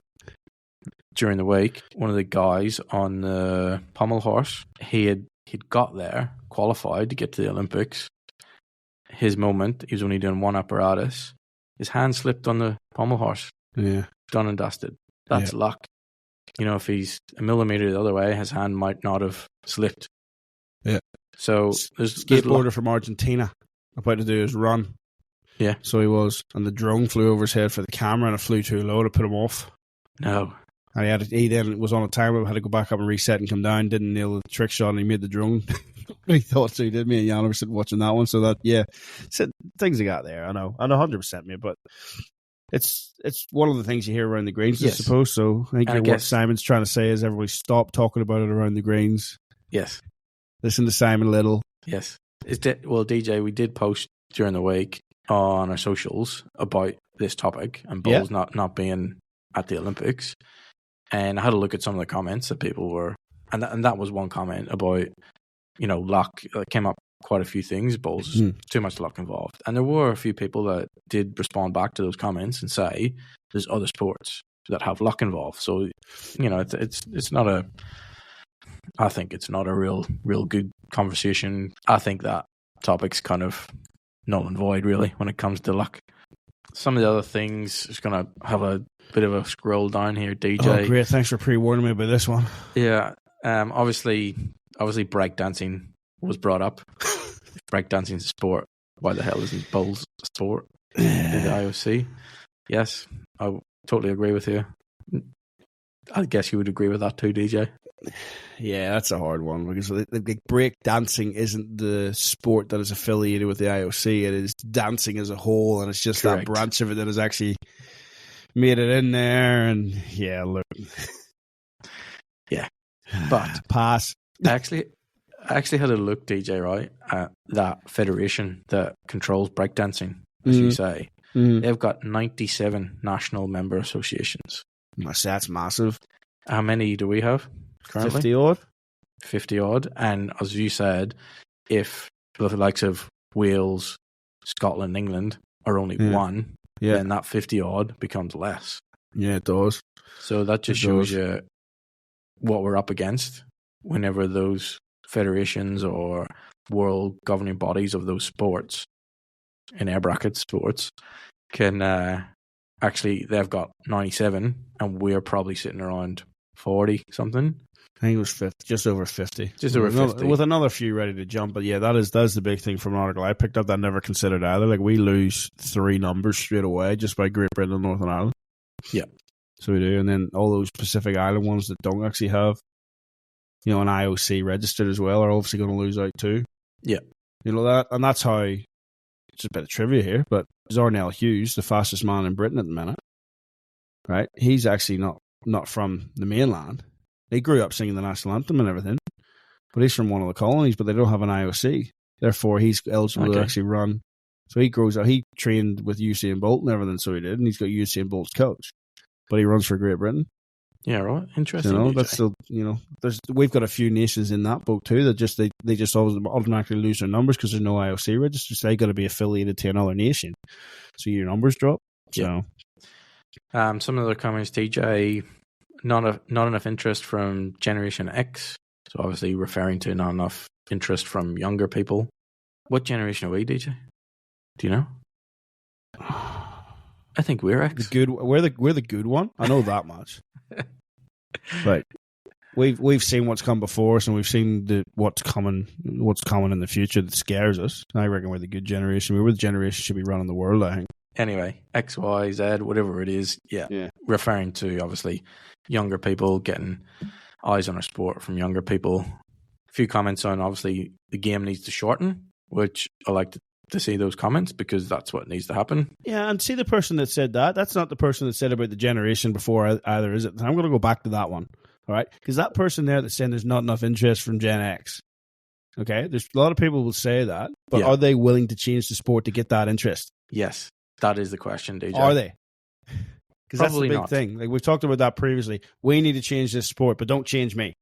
during the week. One of the guys on the pommel horse, he'd got there, qualified to get to the Olympics. His moment, he was only doing one apparatus. His hand slipped on the pommel horse. Yeah. Done and dusted. That's luck. You know, if he's a millimeter the other way, his hand might not have slipped. Yeah. So there's skateboarder from Argentina about to do his run. Yeah. So he was, and the drone flew over his head for the camera, and it flew too low to put him off. No. And he then was on a timer, had to go back up and reset and come down. Didn't nail the trick shot, and he made the drone. He thought so. He did. Me and Jan were sitting watching that one. So that so things he got there. I know 100%, mate, but. It's one of the things you hear around the greens, I suppose. So I think what Simon's trying to say is everybody stop talking about it around the greens. Yes. Listen to Simon Little. Yes. Well, DJ, we did post during the week on our socials about this topic and bowls not being at the Olympics. And I had a look at some of the comments that people were, and that was one comment about, you know, luck. It came up quite a few things, bowls, too much luck involved. And there were a few people that did respond back to those comments and say there's other sports that have luck involved. So, you know, it's not a, I think it's not a real good conversation. I think that topic's kind of null and void, really, when it comes to luck. Some of the other things, just going to have a bit of a scroll down here, DJ. Oh, great. Thanks for pre-warning me about this one. Yeah. Obviously breakdancing was brought up. If breakdancing is a sport, why the hell isn't bowls a sport in the IOC? Yes, I totally agree with you. I guess you would agree with that too, DJ. Yeah, that's a hard one because breakdancing isn't the sport that is affiliated with the IOC. It is dancing as a whole, and it's just that branch of it that has actually made it in there. And yeah, look. Yeah, but pass. I actually had a look, DJ, right, at that federation that controls breakdancing, as you say. They've got 97 national member associations. That's massive. How many do we have currently? 50 odd. 50 odd. And as you said, if the likes of Wales, Scotland, England are only one, then that 50 odd becomes less. Yeah, it does. So that just shows you what we're up against whenever those federations or world governing bodies of those sports, in air brackets sports, can actually, they've got 97 and we're probably sitting around 40 something. I think it was 50, just over 50. Just over 50. With another few ready to jump. But yeah, that's the big thing from an article I picked up that I never considered either. Like, we lose 3 numbers straight away just by Great Britain and Northern Ireland. Yeah. So we do. And then all those Pacific Island ones that don't actually have, an IOC registered as well are obviously going to lose out too. Yeah. That, and that's how, it's a bit of trivia here, but Zarnell Hughes, the fastest man in Britain at the minute, right? He's actually not from the mainland. He grew up singing the national anthem and everything, but he's from one of the colonies, but they don't have an IOC. Therefore, he's eligible to actually run. So he grows up. He trained with Usain Bolt and everything, so he did, and he's got Usain Bolt's coach. But he runs for Great Britain. Yeah, right. Interesting. That's still, we've got a few nations in that boat too that just they just always automatically lose their numbers because there's no IOC register. So they got to be affiliated to another nation, so your numbers drop. So, some other comments, DJ. Not enough interest from Generation X. So obviously referring to not enough interest from younger people. What generation are we, DJ? Do you know? I think we're X. We're the good one. I know that much. But we've seen what's come before us, and we've seen what's coming in the future that scares us. I reckon we're the good generation. We're the generation should be running the world, I think. Anyway, X, Y, Z, whatever it is, referring to obviously younger people, getting eyes on our sport from younger people. A few comments on obviously the game needs to shorten, which I like to see those comments because that's what needs to happen. Yeah, and see the person that said that, that's not the person that said about the generation before either, is it? I'm going to go back to that one, all right? Because that person there that's saying there's not enough interest from Gen X, okay? There's a lot of people will say that, but are they willing to change the sport to get that interest? Yes. That is the question, DJ. Are they? Because that's the big thing. Like, we've talked about that previously. We need to change this sport, but don't change me.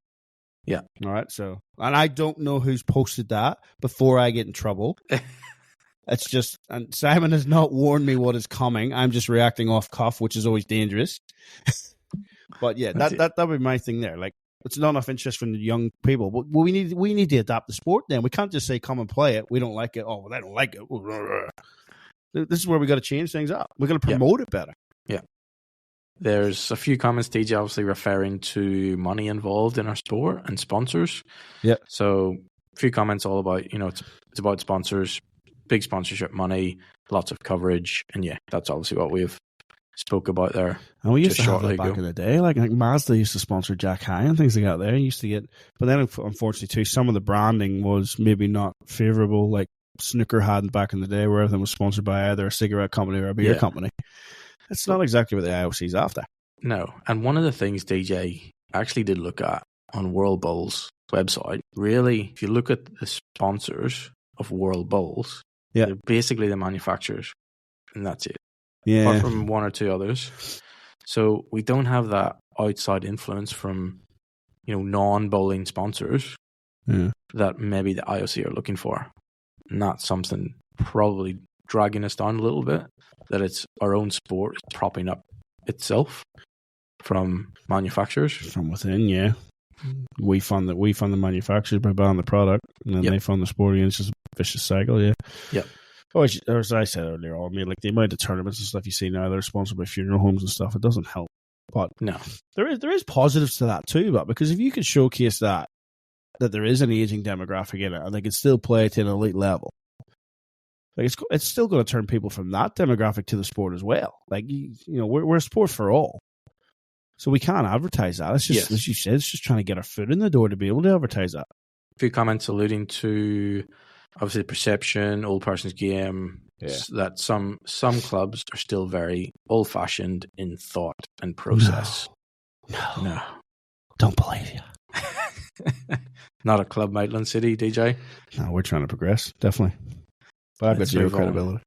Yeah. All right. So, and I don't know who's posted that before I get in trouble. It's just, and Simon has not warned me what is coming. I'm just reacting off cuff, which is always dangerous. But yeah, that would be my thing there. Like, it's not enough interest from the young people. But we need to adapt the sport. Then we can't just say come and play it. We don't like it. Oh, well, they don't like it. This is where we got to change things up. We're going to promote it better. Yeah. There's a few comments, DJ, obviously referring to money involved in our sport and sponsors. Yeah. So a few comments all about, it's about sponsors, big sponsorship money, lots of coverage. And yeah, that's obviously what we've spoke about there. And we used to have that back in the day. Like Mazda used to sponsor Jack High and things like that there. Used to get, but then unfortunately too, some of the branding was maybe not favourable. Like Snooker had back in the day where everything was sponsored by either a cigarette company or a beer company. It's not exactly what the IOC's after. No. And one of the things DJ actually did look at on World Bowl's website, really, if you look at the sponsors of World Bowls, they're basically the manufacturers, and that's it. Yeah. Apart from one or two others. So we don't have that outside influence from, non-bowling sponsors that maybe the IOC are looking for. And that's something probably dragging us down a little bit, that it's our own sport is propping up itself from manufacturers. From within, yeah. We fund the manufacturers by buying the product, and then they fund the sport, and it's just a vicious cycle, Yep. Oh, as I said earlier on, like the amount of tournaments and stuff you see now, they're sponsored by funeral homes and stuff, it doesn't help. But no. There is positives to that too, but because if you could showcase that there is an aging demographic in it, and they can still play to an elite level. Like it's still going to turn people from that demographic to the sport as well. Like we're a sport for all, so we can't advertise that. It's just as you said, it's just trying to get our foot in the door to be able to advertise that. A few comments alluding to obviously perception, old person's game. That some clubs are still very old fashioned in thought and process. No. Don't believe you. Not a club, Maitland City, DJ. No, we're trying to progress, definitely. But I've got zero credibility.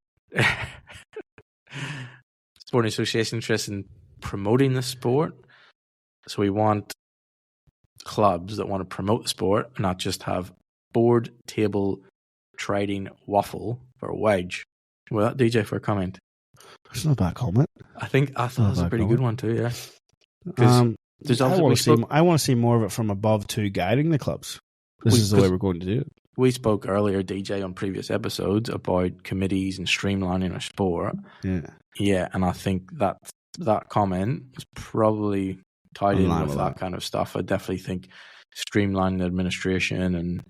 Sporting Association interested in promoting the sport. So we want clubs that want to promote the sport, not just have board, table, trading, waffle for a wage. Well, that DJ for a comment. That's not a bad comment. I thought it was a pretty good one too, yeah. I want to see more of it from above to guiding the clubs. This is the way we're going to do it. We spoke earlier, DJ, on previous episodes about committees and streamlining our sport. Yeah, and I think that comment was probably tied in with that kind of stuff. I definitely think streamlined administration and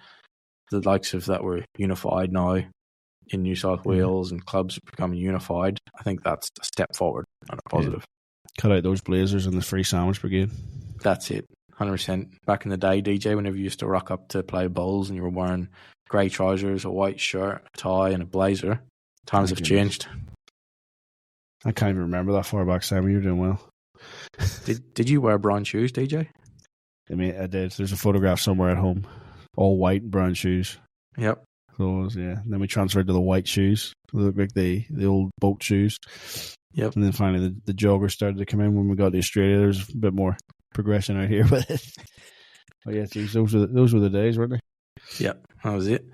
the likes of that we're unified now in New South Wales and clubs are becoming unified. I think that's a step forward and a positive. Yeah. Cut out those blazers and the free sandwich brigade. That's it. 100%. Back in the day, DJ, whenever you used to rock up to play bowls and you were wearing grey trousers, a white shirt, a tie, and a blazer, times have changed. I can't even remember that far back, Simon. You're doing well. Did you wear brown shoes, DJ? I mean, I did. There's a photograph somewhere at home. All white and brown shoes. Yep. So, yeah. And then we transferred to the white shoes. They look like the old boat shoes. Yep. And then finally the joggers started to come in when we got to Australia. There's a bit more progression out here. But yeah, geez, those were the days, weren't they? Yep, that was it.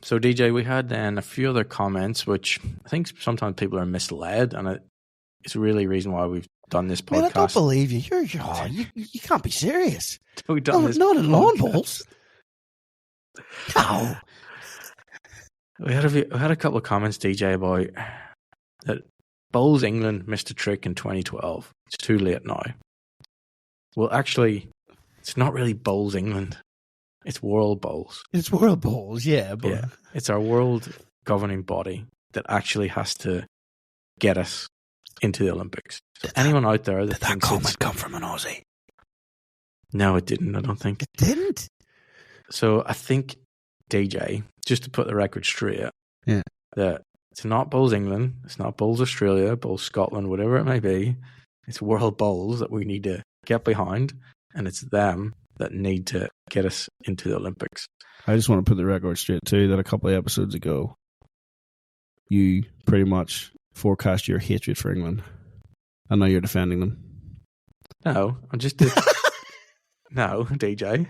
So, DJ, we had then a few other comments, which I think sometimes people are misled, and it's really a reason why we've done this podcast. Man, I don't believe you. You can't be serious. We've done this not in lawn bowls. No. We had a couple of comments, DJ, about that Bowls England missed a trick in 2012. It's too late now. Well, actually, it's not really Bowls England. It's World Bowls. It's World Bowls, yeah. But... yeah. It's our world governing body that actually has to get us into the Olympics. So anyone out there that thinks comment come from an Aussie? No, it didn't, I don't think. It didn't? So I think, DJ, just to put the record straight, that it's not Bowls England, it's not Bowls Australia, Bowls Scotland, whatever it may be. It's World Bowls that we need to get behind, and it's them that need to get us into the Olympics. I just want to put the record straight too that a couple of episodes ago, you pretty much forecast your hatred for England, and now you're defending them. No, I'm just no, DJ.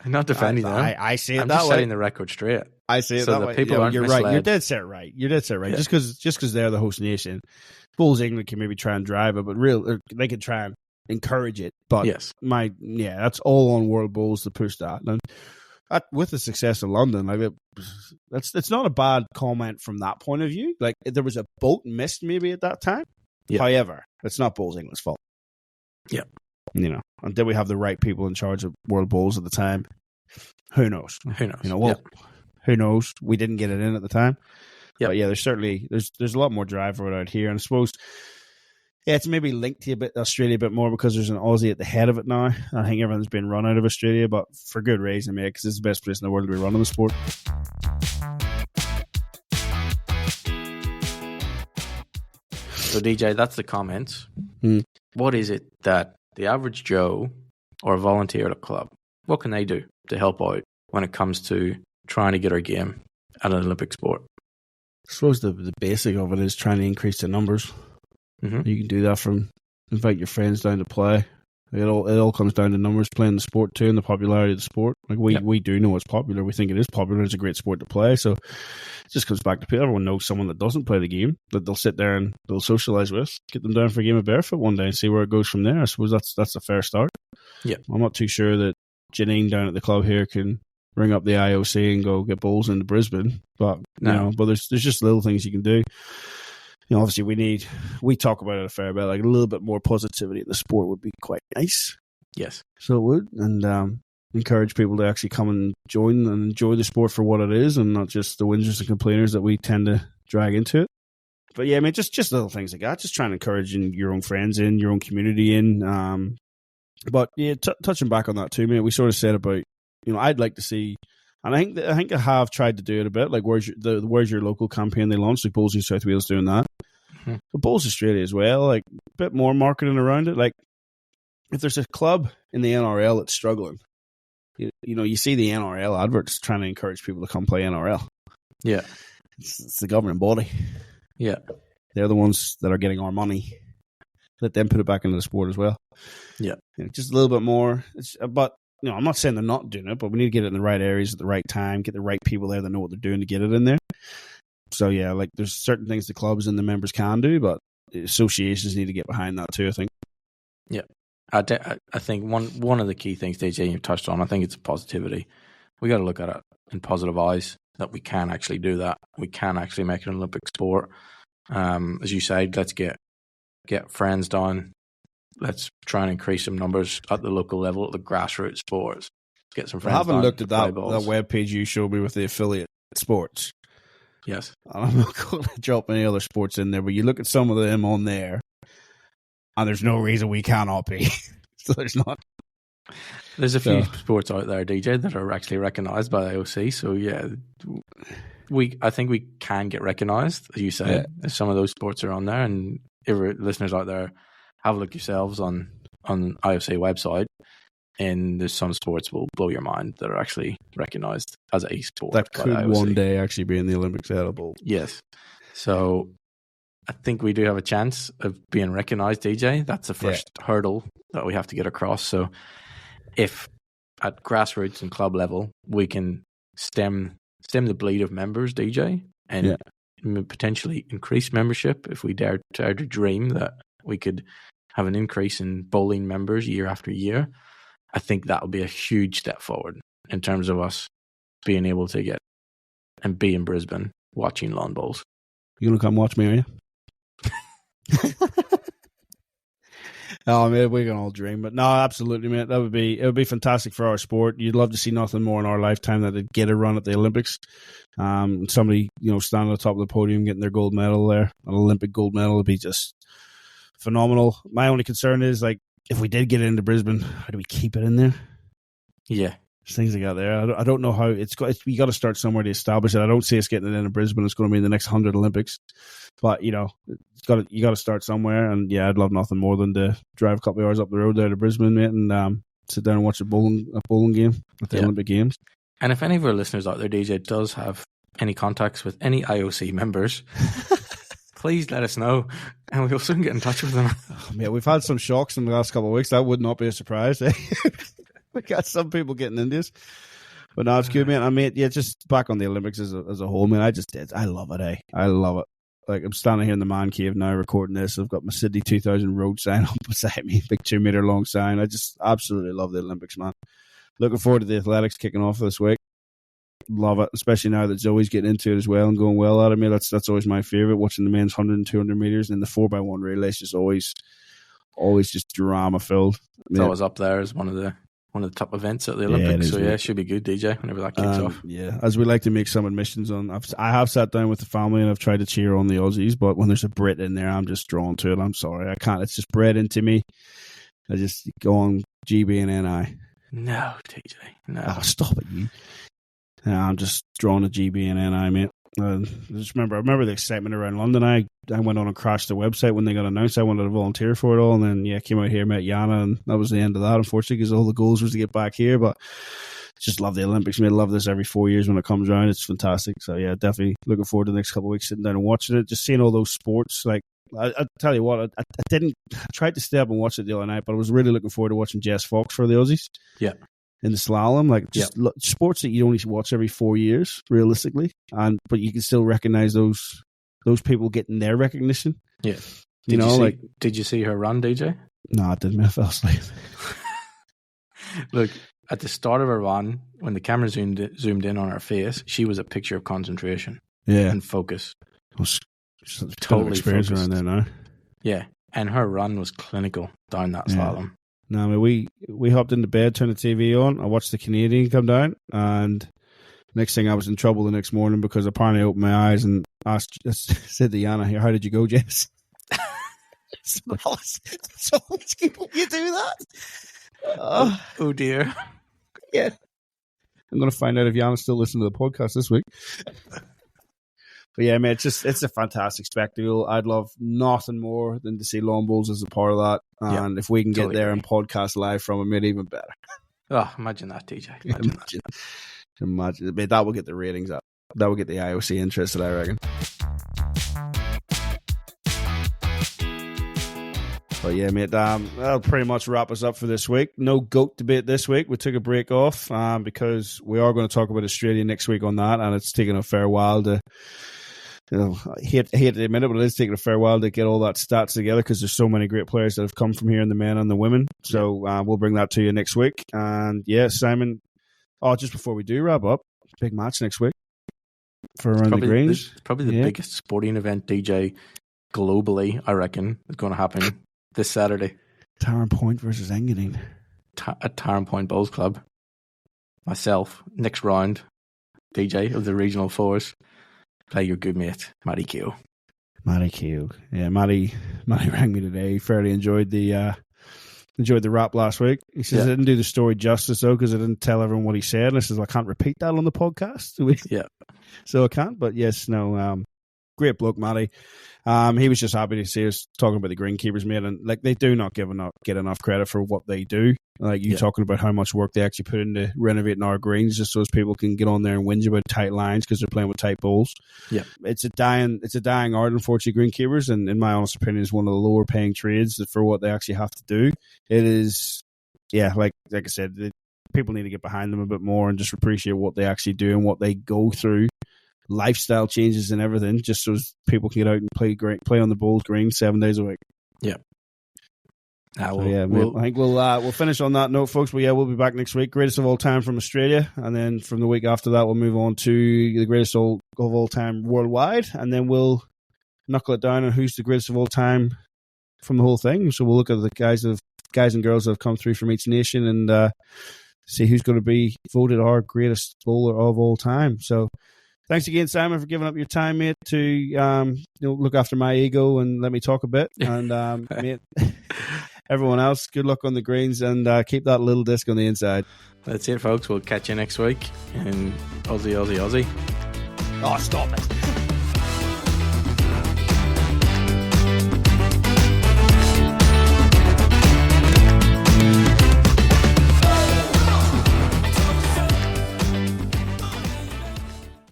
I'm not defending them. I say it I'm that just way. setting the record straight. I say it so that that way. people aren't you're misled. right. You're dead set right. Yeah. Just because they're the host nation, Bulls England can maybe try and drive it, but they can try and encourage it. But yes, that's all on World Bowls to push that. And with the success of London, like it's not a bad comment from that point of view. Like there was a boat missed maybe at that time. Yeah. However, it's not Bulls England's fault. Yeah. And did we have the right people in charge of World Bowls at the time? Who knows? Who knows? We didn't get it in at the time. Yep. But yeah, there's certainly there's a lot more drive for it out here, and I suppose it's maybe linked to Australia a bit more because there's an Aussie at the head of it now. I think everything's been run out of Australia, but for good reason, mate, because it's the best place in the world to be running the sport. So DJ, that's the comments. What is it that the average Joe or a volunteer at a club, what can they do to help out when it comes to trying to get our game at an Olympic sport? I suppose the basic of it is trying to increase the numbers. Mm-hmm. You can do that from invite your friends down to play. It all comes down to numbers, playing the sport too, and the popularity of the sport. Like we do know it's popular. We think it is popular. It's a great sport to play. So it just comes back to people. Everyone knows someone that doesn't play the game that they'll sit there and they'll socialise with. Get them down for a game of barefoot one day and see where it goes from there. I suppose that's a fair start. Yeah, I'm not too sure that Janine down at the club here can ring up the IOC and go get bowls into Brisbane. But but there's just little things you can do. Obviously we talk about it a fair bit, like a little bit more positivity in the sport would be quite nice. Yes. So it would, and encourage people to actually come and join and enjoy the sport for what it is and not just the whingers and complainers that we tend to drag into it. But yeah, I mean, just little things like that, just trying to encourage your own friends in, your own community in. But yeah, touching back on that too, mate, we sort of said about, I'd like to see, and I think I have tried to do it a bit, like where's your local campaign they launched, like Bowls New South Wales doing that. Mm-hmm. But Bowls Australia as well, like a bit more marketing around it. Like if there's a club in the NRL that's struggling, you see the NRL adverts trying to encourage people to come play NRL. Yeah. It's the governing body. Yeah. They're the ones that are getting our money. Let them put it back into the sport as well. Yeah. Just a little bit more. But I'm not saying they're not doing it, but we need to get it in the right areas at the right time, get the right people there that know what they're doing to get it in there. So, yeah, like there's certain things the clubs and the members can do, but the associations need to get behind that too, I think. Yeah. I think one of the key things, DJ, you touched on, I think it's positivity. We got to look at it in positive eyes, that we can actually do that. We can actually make it an Olympic sport. As you said, let's get friends down let's try and increase some numbers at the local level, at the grassroots sports. Get some I friends. haven't down looked to at play that balls. web page you showed me with the affiliate sports. Yes. I'm not going to drop any other sports in there, but you look at some of them on there, and there's no reason we cannot be. So there's not. There's a few sports out there, DJ, that are actually recognised by the IOC. So yeah, I think we can get recognised, as you said. Yeah. Some of those sports are on there, and if listeners out there, have a look yourselves on IOC website. And there's some sports will blow your mind that are actually recognised as a sport. That could one day actually be in the Olympics edible. Yes. So I think we do have a chance of being recognised, DJ. That's the first hurdle that we have to get across. So if at grassroots and club level we can stem the bleed of members, DJ, and potentially increase membership, if we dare to dream that we could have an increase in bowling members year after year, I think that would be a huge step forward in terms of us being able to get and be in Brisbane watching lawn bowls. You gonna come watch me, are you? Oh, man, we can all dream, but no, absolutely, mate. It would be fantastic for our sport. You'd love to see nothing more in our lifetime that they'd get a run at the Olympics. Somebody, standing on the top of the podium, getting their gold medal there, an Olympic gold medal, would be just phenomenal. My only concern is, like, if we did get it into Brisbane, how do we keep it in there? Yeah. There's things they got there. I don't know how you got to start somewhere to establish it. I don't see us getting it into Brisbane. It's going to be the next 100 Olympics, but you got to start somewhere. And yeah, I'd love nothing more than to drive a couple of hours up the road there to Brisbane, mate, and sit down and watch a bowling game at the Olympic Games. And if any of our listeners out there, DJ, does have any contacts with any IOC members, please let us know, and we'll soon get in touch with them. Oh, mate, we've had some shocks in the last couple of weeks. That would not be a surprise. Eh? We got some people getting into this. But no, it's good, man. I mean, yeah, just back on the Olympics as a whole, man. I love it, eh? I love it. Like, I'm standing here in the man cave now recording this. I've got my Sydney 2000 road sign up beside me, big 2 meter long sign. I just absolutely love the Olympics, man. Looking forward to the athletics kicking off this week. Love it, especially now that Zoe's getting into it as well and going well at it. That's always my favourite, watching the men's 100 and 200 metres, and the 4x1 relay is just always just drama filled. It's always up there as one of the top events at the Olympics. It should be good, DJ, whenever that kicks off. Yeah, as we like to make some admissions on, I have sat down with the family and I've tried to cheer on the Aussies, but when there's a Brit in there, I'm just drawn to it. I'm sorry, I can't. It's just bred into me. I just go on GB and NI. No, TJ, no. Oh, stop it, you. Yeah, I'm just drawn to GB and NI, mate. I remember the excitement around London. I went on and crashed the website when they got announced. I wanted to volunteer for it all, and then came out here, met Yana, and that was the end of that, unfortunately, because all the goals was to get back here. But just love the Olympics, mate. Love this every 4 years when it comes around. It's fantastic. So yeah, definitely looking forward to the next couple of weeks sitting down and watching it. Just seeing all those sports. Like, I tell you what, I tried to stay up and watch it the other night, but I was really looking forward to watching Jess Fox for the Aussies. Yeah. In the slalom, like just sports that you only watch every 4 years, realistically, but you can still recognize those people getting their recognition. Yeah, did you see her run, DJ? No, I didn't. I fell asleep. Look, at the start of her run, when the camera zoomed in on her face, she was a picture of concentration, and focus. Totally experience around there now. Yeah, and her run was clinical down that slalom. No, I mean, we hopped into bed, turned the TV on. I watched the Canadian come down, and next thing I was in trouble the next morning because apparently I opened my eyes and said to Yana, "Here, how did you go, Jess?" So people, you do that? Oh dear. Yeah, I'm going to find out if Yana's still listening to the podcast this week. But yeah, man, it's a fantastic spectacle. I'd love nothing more than to see lawn bowls as a part of that. And if we can get there and podcast live from them, even better. Oh, imagine that, DJ. Imagine. But that will get the ratings up. That will get the IOC interested, I reckon. But yeah, mate, that'll pretty much wrap us up for this week. No GOAT debate this week. We took a break off because we are going to talk about Australia next week on that, and it's taken a fair while to... I hate to admit it, but it is taking a fair while to get all that stats together because there's so many great players that have come from here in the men and the women. So we'll bring that to you next week. And yeah, Simon, just before we do wrap up, big match next week for Around the Greens. It's probably the biggest sporting event, DJ, globally, I reckon, is going to happen this Saturday. Tarrant Point versus Engadine. At Tarrant Point Bowls Club. Myself, next round, DJ of the Regional Fours, play your good mate, Matty Q. Matty Q. Yeah, Matty rang me today. He fairly enjoyed the rap last week. He says, I didn't do the story justice, though, because I didn't tell everyone what he said. And I says, I can't repeat that on the podcast. Yeah. So I can't, but yes, no, great bloke, Matty. He was just happy to see us talking about the Greenkeepers, mate, and like they do not get enough credit for what they do. Like you talking about how much work they actually put into renovating our greens, just so as people can get on there and whinge about tight lines because they're playing with tight bowls. Yeah, it's a dying art, unfortunately. Greenkeepers, and in my honest opinion, is one of the lower paying trades for what they actually have to do. It is, like I said, people need to get behind them a bit more and just appreciate what they actually do and what they go through. Lifestyle changes and everything, just so people can get out and play on the bowls green 7 days a week. Yeah. I think we'll finish on that note, folks. But yeah, we'll be back next week. Greatest of all time from Australia, and then from the week after that, we'll move on to the greatest of all time worldwide, and then we'll knuckle it down on who's the greatest of all time from the whole thing. So we'll look at the guys and girls that have come through from each nation and see who's going to be voted our greatest bowler of all time. So. Thanks again, Simon, for giving up your time, mate, to look after my ego and let me talk a bit. And mate, everyone else, good luck on the greens and keep that little disc on the inside. That's it, folks. We'll catch you next week. And Aussie, Aussie, Aussie. Oh, stop it.